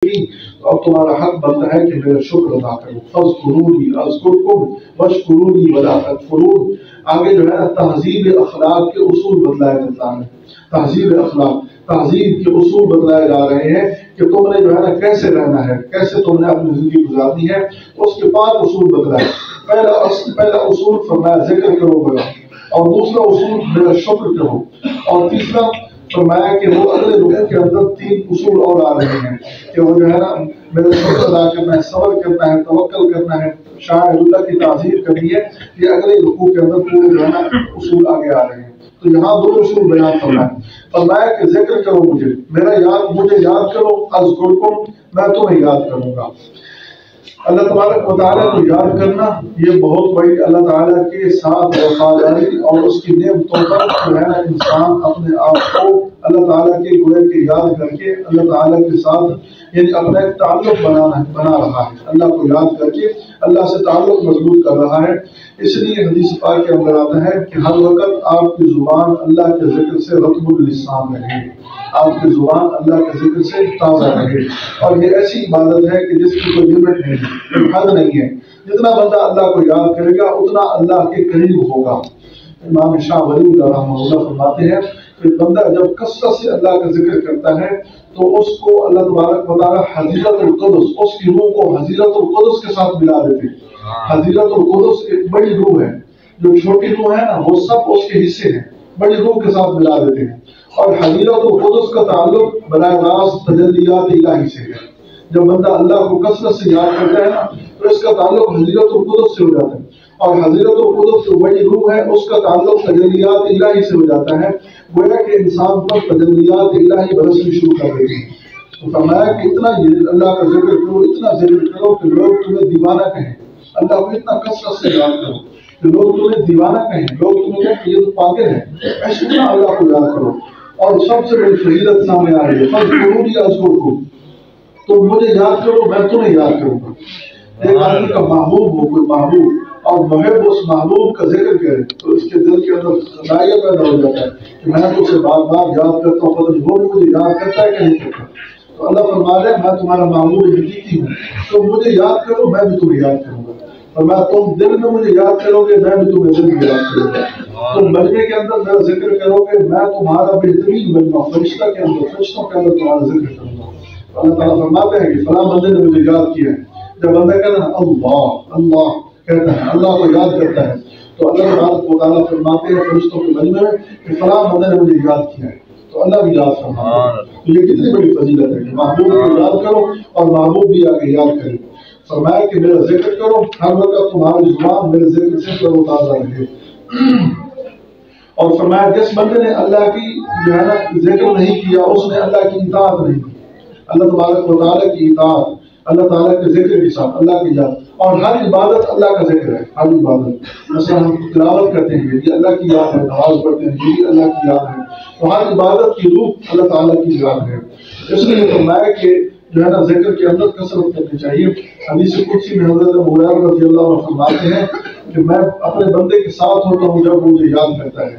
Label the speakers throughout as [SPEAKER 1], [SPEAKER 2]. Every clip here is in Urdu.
[SPEAKER 1] تو اب تمہارا حق بنتا ہے کہ میرا شکر ادا کرو. فاذکرونی اذکرکم واشکرونی ولا تکفرون. آگے جو ہے نا تہذیب اخلاق کے اصول بتلائے جاتا ہے. تہذیب اخلاق، تہذیب کے اصول بتلائے جا رہے ہیں کہ تم نے جو ہے نا کیسے رہنا ہے، کیسے تم نے اپنی زندگی گزارنی ہے. اس کے 5 اصول بتلائے. پہلا اصول فرمایا ذکر کرو میرا، اور دوسرا اصول میرا شکر کرو، اور تیسرا فرمایا کہ وہ اگلے رکوع کے اندر 3 اصول اور آ رہے ہیں کہ وہ جو ہے نا میرا شکر ادا کرنا ہے، صبر کرنا ہے، توکل کرنا ہے، شاعر اللہ کی تعظیم کرنی ہے. یہ اگلے رکوع کے اندر پورے جو ہے نا اصول آگے آ رہے ہیں. تو یہاں 2 اصول بیان فرمایا کہ ذکر کرو مجھے یاد کرو، اذکرکم میں تمہیں یاد کروں گا. اللہ تبارک و تعالیٰ کو یاد کرنا یہ بہت بڑی اللہ تعالیٰ کے ساتھ وفاداری اور اس کی نعمتوں پر جو ہے نا انسان اپنے آپ کو اللہ تعالیٰ کے گویا کے یاد کر کے اللہ تعالیٰ کے ساتھ یعنی اپنا ایک تعلق بنا رہا ہے. اللہ کو یاد کر کے اللہ سے تعلق مضبوط کر رہا ہے. اس لیے حدیث پاک کے اندر آتا ہے کہ ہر وقت آپ کی زبان اللہ کے ذکر سے رطب اللسان رہے، آپ کی زبان اللہ کے ذکر سے تازہ رہے. اور یہ ایسی عبادت ہے کہ جس کی کوئی لمٹ نہیں، حد نہیں ہے. جتنا بندہ اللہ کو یاد کرے گا اتنا اللہ کے قریب ہوگا. امام شاہ ولی اللہ رحمہ اللہ فرماتے ہیں کہ بندہ جب کثرت سے اللہ کا ذکر کرتا ہے تو اس کو اللہ تبارک و تعالیٰ حضیرت القدس، اس کی روح کو حضیرت القدس کے ساتھ ملا دیتے ہیں. حضیرت القدس ایک بڑی روح ہے، جو چھوٹی روح ہے نا وہ سب اس کے حصے ہیں، بڑی روح کے ساتھ ملا دیتے ہیں. اور حضیرت القدس کا تعلق براہ راست تجلیات الہی سے ہے. جب بندہ اللہ کو کثرت سے یاد کرتا ہے نا تو اس کا تعلق حضیرت القدس سے ہو جاتا ہے. اور حضیرت القدس جو بڑی روح ہے اس کا تعلق تجلیات الہی سے ہو جاتا ہے. گویا کہ انسان پر تجلیات الہی برسنی شروع کر دیتی ہے. تو فرمایا کہ اتنا اللہ کا ذکر کرو، اتنا ذکر کرو کہ لوگ تمہیں دیوانہ کہیں. اللہ کو اتنا کثرت سے یاد کرو کہ لوگ تمہیں دیوانہ کہیں، لوگ تمہیں کہیں کہ یہ تو پاگل ہے. ایسے اتنا اللہ کو یاد کرو. اور سب سے بڑی فضیلت سامنے آ رہی ہے فاذکرونی اذکرکم، تو مجھے یاد کرو میں تمہیں یاد کروں گا. ایک آدمی کا محبوب ہو، کوئی محبوب، اور محب اس محبوب کا ذکر کرے تو اس کے دل کے اندر خدائیہ پیدا ہو جاتا ہے کہ میں تو اسے بار بار یاد کرتا ہوں، پتہ نہیں وہ بھی مجھے یاد کرتا ہے کہ نہیں کرتا. تو اللہ فرما رہے ہیں میں تمہارا محبوب حقیقی ہوں، تو مجھے یاد کرو میں بھی تمہیں یاد کروں گا. اور میں تم دل میں مجھے یاد کرو گے میں بھی تمہیں دل میں یاد کروں گا. تم مجمع کے اندر میرا ذکر کرو گے میں تمہارا بہترین مجمع فرشتوں کے اندر تمہارا ذکر کروں گا. اللہ تعالیٰ فرماتے ہیں کہ فلاں بندے نے مجھے یاد کیا ہے. جب بندہ کہتا ہے اللہ اللہ کہتا ہے، اللہ کو یاد کرتا ہے، تو اللہ تعالیٰ فرماتے ہیں فرشتوں کے مجمع میں کہ فلاں بندے نے مجھے یاد کیا ہے، تو اللہ بھی یاد فرماتا ہے. تو یہ کتنی بڑی فضیلت ہے کہ محبوب کو یاد کرو اور محبوب بھی آگے یاد کرے. فرمایا کہ میرا ذکر کرو، ہر وقت تمہاری زبان میرے ذکر سے تر و تازہ رہے. اور فرمایا جس بندے نے اللہ کی جو ہے نا ذکر نہیں کیا اس نے اللہ کی اطاعت نہیں کی. اللہ تبارک و تعالیٰ کی اطاعت، اللہ تعالیٰ کے ذکر کے ساتھ اللہ کی یاد. اور ہر عبادت اللہ کا ذکر ہے، ہر عبادت. مثلا ہم تلاوت کرتے ہیں یہ اللہ کی یاد ہے، نماز پڑھتے ہیں یہ بھی اللہ کی یاد ہے. تو ہر عبادت کی روح اللہ تعالیٰ کی یاد ہے. اس لیے فرمایا کہ جو ہے نا ذکر کے اندر کثرت کرنی چاہیے. حدیث قدسی میں حضرت ابو ہریرہ رضی اللہ عنہ فرماتے ہیں کہ میں اپنے بندے کے ساتھ ہوتا ہوں جب مجھے یاد کرتا ہے،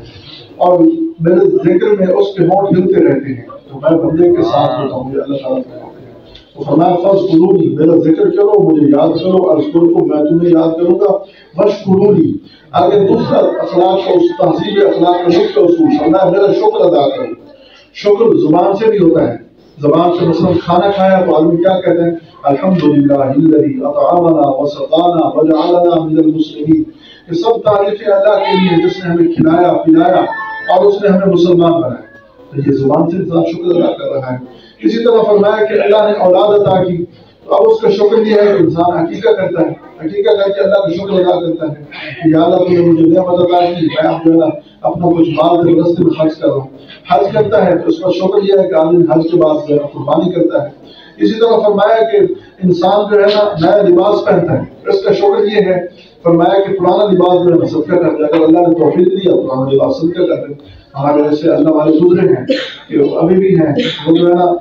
[SPEAKER 1] اور میرے ذکر میں اس کے ہونٹ ہلتے رہتے ہیں، تو میں بندے کے ساتھ ہوتا ہوں. یہ اللہ تعالیٰ فرماتے ہیں. تو فرمایا فاذکرونی میرا ذکر کرو مجھے یاد کرو، اذکرکم میں تمہیں یاد کروں گا، واشکرونی. آگے دوسرا اخلاق کا تہذیب اخلاق کا دوسرا اصول فرمایا میرا شکر ادا کرو. شکر زبان سے بھی ہوتا ہے. زبان سے مثلا کھانا کھایا تو آدمی کیا کہتے ہیں الحمدللہ الذی اطعمنا وسقانا وجعلنا من المسلمین. یہ سب تعریفیں اللہ کے لیے جس نے ہمیں کھلایا پلایا اور اس نے ہمیں مسلمان بنایا. تو یہ زبان سے انسان شکر ادا کر رہا ہے. اسی طرح فرمایا کہ اللہ نے اولاد عطا کی، تو اب اس کا شکر یہ ہے کہ انسان عقیقہ کرتا ہے، عقیقہ کر کے اللہ کا شکر ادا کرتا ہے کہ یا اللہ تو نے مجھے نعمت عطا کی، میں اب جو ہے نا اپنا کچھ مال کے راستے میں خرچ کر رہا ہوں. حج کرتا ہے تو اس کا شکر یہ ہے کہ آدمی حج کے بعد جو ہے قربانی کرتا ہے. اسی طرح فرمایا کہ انسان جو ہے نا نیا لباس پہنتا ہے، اس کا شکر یہ ہے فرمایا کہ پرانا لباس جو ہے صدقہ کر دے. اگر اللہ نے توفیق دیا پرانا لباس صدقہ کر دے. ہمارے ایسے اللہ والے گزرے ہیں کہ ابھی بھی ہیں وہ جو ہے نا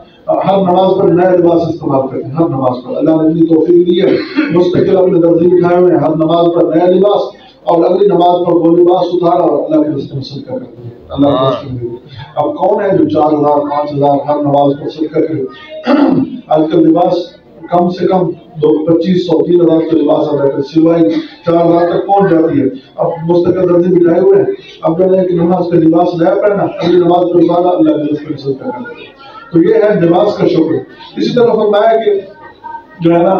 [SPEAKER 1] ہر نماز پر نیا لباس استعمال کرتے ہیں. ہر نماز پر اللہ نے اتنی توفیق دی ہے، مستقل اپنے درزی بٹھائے ہوئے ہیں، ہر نماز پر نیا لباس. اور اگلی نماز پر وہ لباس اتارا اور اللہ کے راستے میں صدقہ کر دیا، اللہ کے راستے میں دیا۔ اب کون ہے جو 4000 5000 ہر نماز پر صدقہ کرے؟ آج کل لباس کم سے کم 2500 3000 کے لباس آ رہے ہیں، سوائے 4000 تک پہنچ جاتی ہے۔ اب مستقل درجے بٹھائے ہوئے ہیں، اب جو ہے کہ نماز کا لباس نیا پہنا، اگلی نماز پر اتارا، اللہ کے راستے میں صدقہ کر دیا۔ تو یہ ہے لباس کا شکر۔ اسی طرح فرمایا کہ جو ہے نا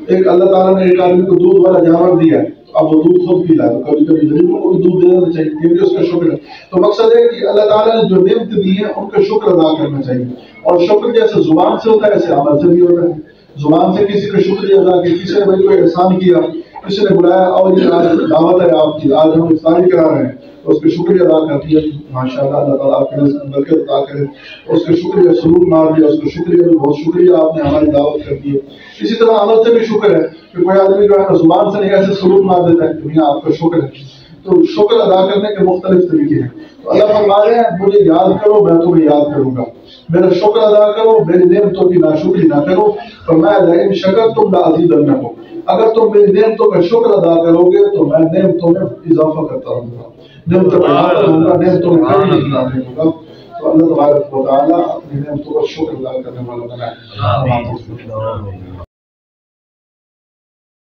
[SPEAKER 1] ایک اللہ تعالیٰ نے ایک آدمی کو دودھ والا جانور دیا ہے، اب وہ دودھ خود پیلا ہے، تو کبھی کبھی غریبوں کو بھی دودھ دینا چاہیے، یہ بھی اس کا شکر ہے۔ تو مقصد ہے کہ اللہ تعالیٰ نے جو نعمت دی ہے ان کا شکر ادا کرنا چاہیے، اور شکر جیسے زبان سے ہوتا ہے ایسے عمل سے بھی ہوتا ہے۔ زبان سے کسی کا شکریہ ادا کیا، کسی نے بھائی کوئی احسان کیا، کسی نے بلایا اور یہ آج دعوت ہے آپ کی، آج ہم افطاری کرا رہے ہیں، تو اس کا شکریہ ادا کرتی ہے، ماشاء اللہ اللہ تعالیٰ آپ کے رزق میں برکت عطا کرے۔ اس کا شکریہ سلوک مار دیا، اس کا شکریہ بہت شکریہ آپ نے ہماری دعوت کر دی ہے۔ اسی طرح عمل سے بھی شکر ہے کہ کوئی آدمی جو ہے زبان سے نہیں ایسے سلوک مار دیتا ہے کہ میاں آپ کا شکر ہے۔ تو شکر ادا کرنے کے مختلف طریقے ہیں۔ تو اللہ فرما رہے ہیں مجھے یاد کرو میں تمہیں یاد کروں گا، میرا شکر ادا کرو، میری نعمتوں کی ناشکری نہ کرو۔ فرمایا لئن شکرتم لأزیدنکم، اگر تم میری نعمتوں کا شکر ادا کرو گے تو میں نعمتوں میں اضافہ کرتا رہوں گا، نعمتوں میں اضافہ کروں گا، نعمتوں میں کمی نہیں لانے دوں گا۔ تو اللہ تبارک و تعالیٰ اپنی نعمتوں کا شکر ادا کرنے والا بنائے۔